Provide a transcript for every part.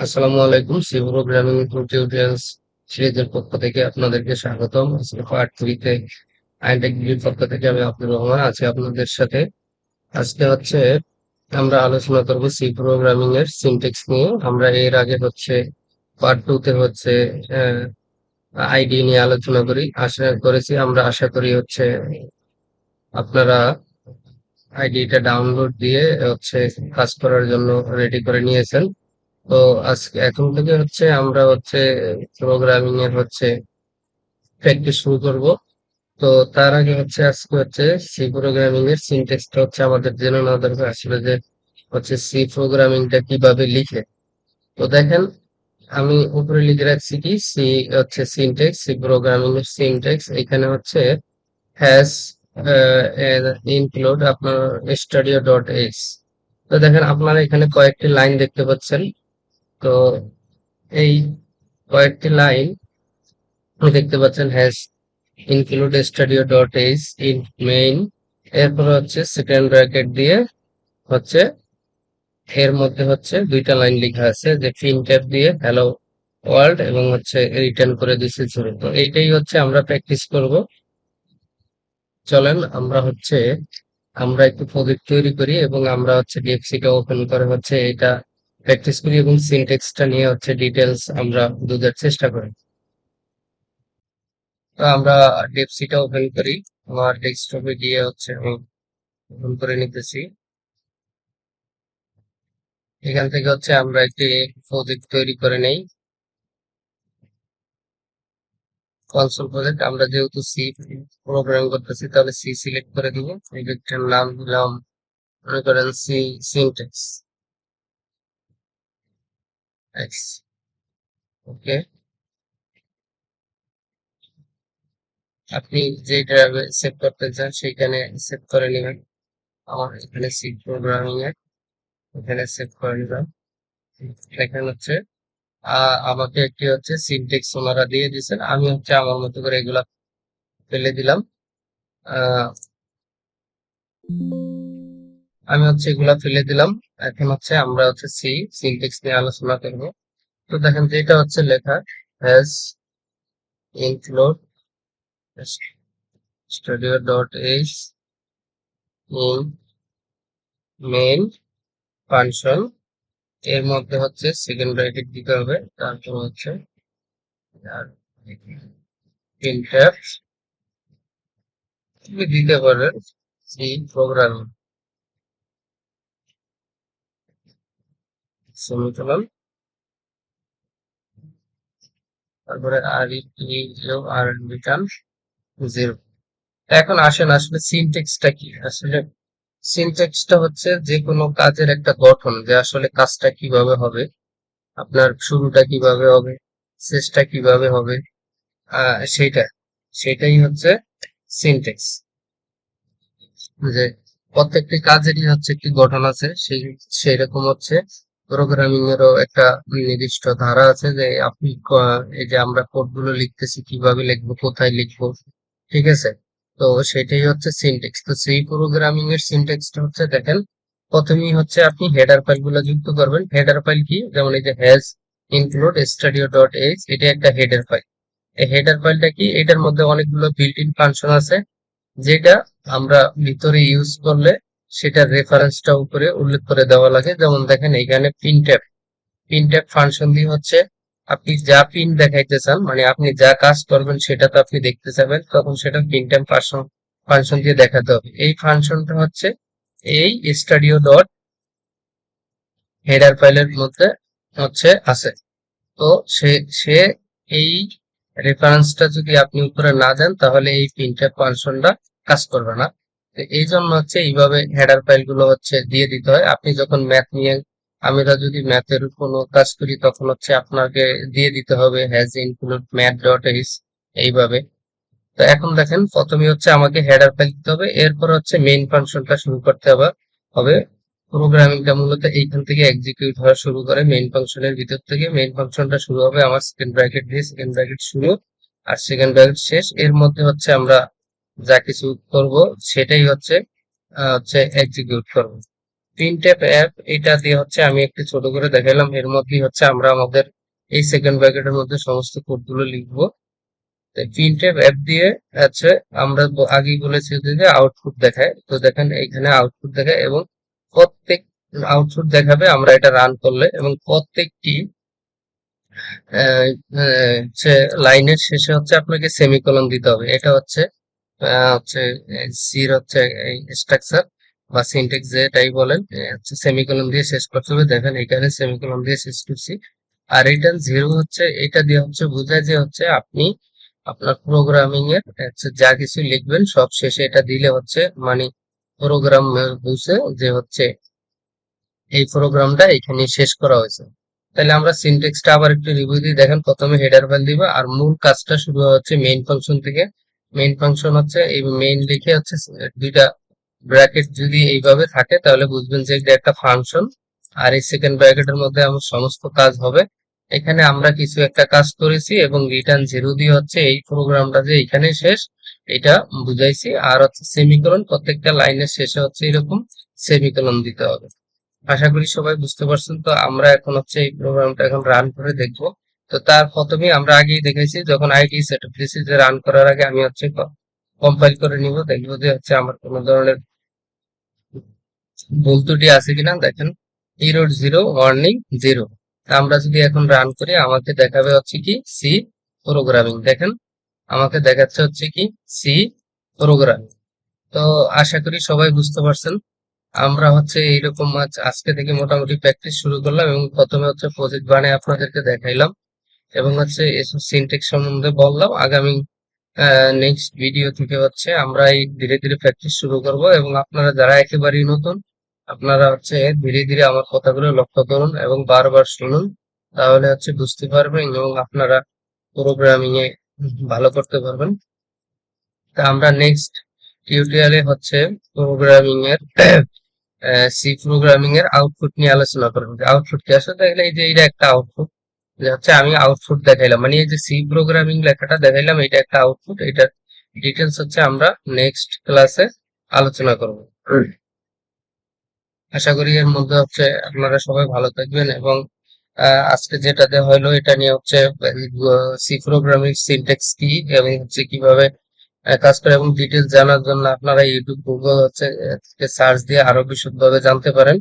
আসসালামু আলাইকুম। C programming tutorials সিরিজের পক্ষ থেকে আপনাদেরকে স্বাগতম। আজকে পার্ট 3 তে আইনটেকনিকের পক্ষ থেকে আমি আব্দুর রহমান আছি আপনাদের সাথে। আজকে আমরা আলোচনা করব সি প্রোগ্রামিং এর সিনট্যাক্স নিয়ে। আমরা এর আগে পার্ট 2 তে আইডি নিয়ে আলোচনা করেছি। আমরা আশা করি আপনারা আইডিটা ডাউনলোড দিয়ে কাজ করার জন্য রেডি করে নিয়েছেন। তো আজকে এখন থেকে আমরা প্রোগ্রামিং এর প্র্যাকটিস শুরু করব। তো তার আগে আজকে সি প্রোগ্রামিং এর সিনট্যাক্সটা আমাদের জেনে নেওয়া দরকার আসলে যে সি প্রোগ্রামিংটা কিভাবে লিখে। তো দেখেন, আমি উপরে লিখে রাখছি কি সি সিনট্যাক্স, সি প্রোগ্রামিং এর সিনট্যাক্স। এখানে হ্যাশ ইনক্লুড আপনার স্টুডিও ডট এইচ। তো দেখেন, আপনারা এখানে কয়েকটি লাইন দেখতে পাচ্ছেন। তো এই কয়েকটি লাইন দেখতে পাচ্ছেন, hash include studio dot H in main. এরপর সেকেন্ড ব্র্যাকেট দিয়ে হচ্ছে এর মধ্যে দুইটা লাইন লেখা আছে যে প্রিন্টএফ দিয়ে হ্যালো ওয়ার্ল্ড এবং রিটার্ন করে দিচ্ছে 0। তো এইটাই আমরা প্র্যাকটিস করব। চলেন আমরা একটু প্রজেক্ট তৈরি করি এবং আমরা ডিএফসিটা ওপেন করে এটা প্র্যাকটিস করি এবং সিনট্যাক্সটা নিয়ে ডিটেলস আমরা বোঝার চেষ্টা করি। তো আমরা ডিএফসিটা ওপেন করি। আমার ডেস্কটপে গিয়ে আমি ওপেন করে নিতেছি। এখান থেকে আমরা একটি প্রজেক্ট তৈরি করে নেই, কনসোল প্রজেক্ট। আমরা যেহেতু সি প্রোগ্রাম করতেছি তাহলে সি সিলেক্ট করে দিব। প্রজেক্টের নাম দিলাম, মনে করেন সি সিনট্যাক্স এক্স। ওকে, আপনি যেটা সেভ করতে চান সেইখানে সেভ করে নেবেন। আমার এখানে সি প্রোগ্রামিং এর এখানে সেভ করে নিলাম। এখানে আমাকে একটি সিনট্যাক্স ওনারা দিয়ে দিয়েছেন, আমি আমার মতো করে এগুলা ফেলে দিলাম। আহ আমি এগুলা ফেলে দিলাম। এখন আমরা সি সিনট্যাক্স নিয়ে আলোচনা করব। তো দেখেন যে এটা লেখা has include studio dot H in main function. এর মধ্যে সেকেন্ড ব্র্যাকেট দিতে হবে, তারপর প্রিন্টএফ তুমি দিতে পারেন সি প্রোগ্রামিং সেমিকোলন, তারপরে আর আর রিটার্ন 0। এখন আসেন, আসলে সিনট্যাক্সটা কি? আসলে সিনট্যাক্সটা যে কোনো কাজের একটা গঠন, যে আসলে কাজটা কিভাবে হবে, আপনার শুরুটা কিভাবে হবে, শেষটা কিভাবে হবে, সেইটা সেটাই সিনট্যাক্স। যে প্রত্যেকটি কাজেরই একটি গঠন আছে, সেই রকম প্রোগ্রামিং এরও একটা নির্দিষ্ট ধারা আছে যে আপনি এই যে আমরা কোড গুলো লিখতেছি কিভাবে লিখবো, কোথায় লিখবো, ঠিক আছে? তো সেটাই সিনট্যাক্স। তো সেই প্রোগ্রামিং এর সিনট্যাক্সটা দেখেন, প্রথমেই আপনি হেডার ফাইল গুলো যুক্ত করবেন। হেডার ফাইল কি? যেমন এই যে has include studio dot H, এটা একটা হেডার ফাইল। এই হেডার ফাইলটা কি? এটার মধ্যে অনেকগুলো বিল্ট ইন ফাংশন আছে, যেটা আমরা ভিতরে ইউজ করলে সেটার রেফারেন্সটা উপরে উল্লেখ করে দেওয়া লাগে। যেমন দেখেন এখানে প্রিন্টএফ, প্রিন্টএফ ফাংশন দিয়ে আপনি যা প্রিন্ট দেখাইতে চান, মানে আপনি যা কাজ করবেন সেটা তো আপনি দেখতে চাবেন, তখন সেটা প্রিন্টএফ ফাংশন দিয়ে দেখাতে হবে। এই ফাংশনটা এই স্টুডিও ডট হেডার ফাইলের মধ্যে আছে। তো সে সে এই রেফারেন্সটা যদি আপনি উপরে না দেন তাহলে এই প্রিন্টএফ ফাংশনটা কাজ করবে না। তো এই জন্য এইভাবে হেডার ফাইল গুলো দিয়ে দিতে হয়। আপনি যখন ম্যাথ নিয়ে, আমরা যদি ম্যাথের কোনো কাজ করি তখন আপনাকে দিয়ে দিতে হবে has include math dot H, এইভাবে। তো এখন দেখেন, প্রথমে আমাকে হেডার ফাইল দিতে হবে, এরপর মেইন ফাংশনটা শুরু করতে হবে। প্রোগ্রামিংটা মূলত এইখান থেকে এক্সিকিউট হওয়া শুরু করে, মেইন ফাংশনের ভিতর থেকে। মেইন ফাংশনটা শুরু হবে আমার সেকেন্ড ব্র্যাকেট দিয়ে, সেকেন্ড ব্র্যাকেট শুরু আর সেকেন্ড ব্র্যাকেট শেষ। এর মধ্যে আমরা যা কিছু করব সেটাই এক্সিকিউট করব। প্রিন্টএফ অ্যাপ এটা দিয়ে হচ্ছে আমি একটু ছোট করে দেখালাম, এর মধ্যেই হচ্ছে আমরা আমাদের এই সেকেন্ড ব্র্যাকেটের মধ্যে সমস্ত কোডগুলো লিখবো। প্রিন্টএফ অ্যাপ দিয়ে হচ্ছে আমরা আগেই বলেছি যে আউটপুট দেখায়, তো দেখেন এখানে আউটপুট দেখায় এবং প্রত্যেক আউটপুট দেখাবে আমরা এটা রান করলে, এবং প্রত্যেকটি হচ্ছে লাইনের শেষে হচ্ছে আপনাকে সেমিকোলন দিতে হবে। এটা হচ্ছে হচ্ছে সির হচ্ছে স্ট্রাকচার বা সিনট্যাক্স যেটাই বলেন, হচ্ছে সেমিকোলন দিয়ে শেষ করতে হবে। দেখেন এখানে সেমিকোলন দিয়ে শেষ করছি। আর রিটার্ন জিরো হচ্ছে এটা দিয়ে হচ্ছে বোঝায় যে হচ্ছে আপনি আপনার প্রোগ্রামিং এর হচ্ছে যা কিছু লিখবেন সব শেষে এটা দিলে হচ্ছে মানে প্রোগ্রাম বুঝে যে হচ্ছে এই প্রোগ্রামটা এখানে শেষ করা হয়েছে। তাহলে আমরা সিনট্যাক্সটা আবার একটু রিভিউ দিই। দেখেন প্রথমে হেডার ফাইল দিবা, আর মূল কাজটা শুরু হচ্ছে মেইন ফাংশন থেকে। মেইন ফাংশন হচ্ছে এই মেইন লিখে হচ্ছে দুইটা ব্র্যাকেট যদি এইভাবে থাকে তাহলে বুঝবেন যে এটা একটা ফাংশন, আর এই সেকেন্ড ব্র্যাকেটের মধ্যে আমার সমস্ত কাজ হবে। এখানে আমরা কিছু একটা কাজ করেছি এবং রিটার্ন জিরো দিয়ে হচ্ছে এই প্রোগ্রামটা যে এখানে শেষ এটা বুঝাইছি। আর হচ্ছে সেমিকোলন, প্রত্যেকটা লাইনের শেষে হচ্ছে এরকম সেমিকোলন দিতে হবে। আশা করি সবাই বুঝতে পারছেন। তো আমরা এখন হচ্ছে এই প্রোগ্রামটা এখন রান করে দেখবো। তো তার প্রথমেই আমরা আগেই দেখেছি যখন আইডি সেট আপ দিয়েছি যে রান করার আগে আমি হচ্ছে কম্পাইল করে নিব, দেখবো যে হচ্ছে আমার কোনো ধরনের ভুল ত্রুটি আছে কিনা। দেখেন এরর জিরো, ওয়ার্নিং জিরো। আমরা যদি এখন রান করি আমাকে দেখাবে হচ্ছে কি সি প্রোগ্রামিং। দেখেন আমাকে দেখাচ্ছে হচ্ছে কি সি প্রোগ্রামিং। তো আশা করি সবাই বুঝতে পারছেন। আমরা হচ্ছে এইরকম আজকে থেকে মোটামুটি প্র্যাকটিস শুরু করলাম, এবং প্রথমে হচ্ছে প্রজেক্ট বানিয়ে আপনাদেরকে দেখাইলাম এবং হচ্ছে এসব সিনট্যাক্স সম্বন্ধে বললাম। আগামী নেক্সট ভিডিও থেকে হচ্ছে আমরা এই ধীরে ধীরে প্র্যাকটিস শুরু করব, এবং আপনারা যারা একেবারেই নতুন আপনারা হচ্ছে ধীরে ধীরে আমার কথাগুলো লক্ষ্য করুন এবং বারবার শুনুন, তাহলে হচ্ছে বুঝতে পারবেন এবং আপনারা প্রোগ্রামিং এ ভালো করতে পারবেন। তা আমরা নেক্সট টিউটোরিয়ালে হচ্ছে প্রোগ্রামিং এর সি প্রোগ্রামিং এর আউটপুট নিয়ে আলোচনা করবো। আউটপুট কি আসলে দেখলে এই যে এটা একটা আউটপুট, যে হচ্ছে আমি আউটপুট দেখাইলাম মানে এই যে সি প্রোগ্রামিং লেখাটা দেখাইলাম এটা একটা আউটপুট। এটার ডিটেলস হচ্ছে আমরা নেক্সট ক্লাসে আলোচনা করব। আশা করি এর মধ্যে হচ্ছে আপনারা সবাই ভালো থাকবেন, এবং আজকে যেটা দেওয়া হলো এটা নিয়ে হচ্ছে সি প্রোগ্রামিং সিনট্যাক্স কি এবং হচ্ছে কিভাবে কাজ করে এবং ডিটেলস জানার জন্য আপনারা ইউটিউব, গুগল হচ্ছে সার্চ দিয়ে আরো বিশদভাবে জানতে পারেন।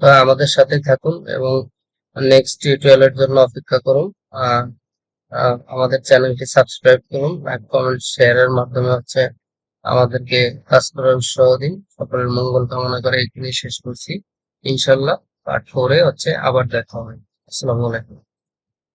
তো আমাদের সাথে থাকুন এবং নেক্সট টিউটোরিয়ালের জন্য অপেক্ষা করুন। আহ আমাদের চ্যানেলটি সাবস্ক্রাইব করুন, লাইক কমেন্ট শেয়ারের মাধ্যমে হচ্ছে আমাদেরকে কাজ করার উৎসাহ দিন। সকলের মঙ্গল কামনা করে এখানেই শেষ করছি। ইনশাল্লাহ পার্ট 4 হচ্ছে আবার দেখা হবে। আসসালামু আলাইকুম।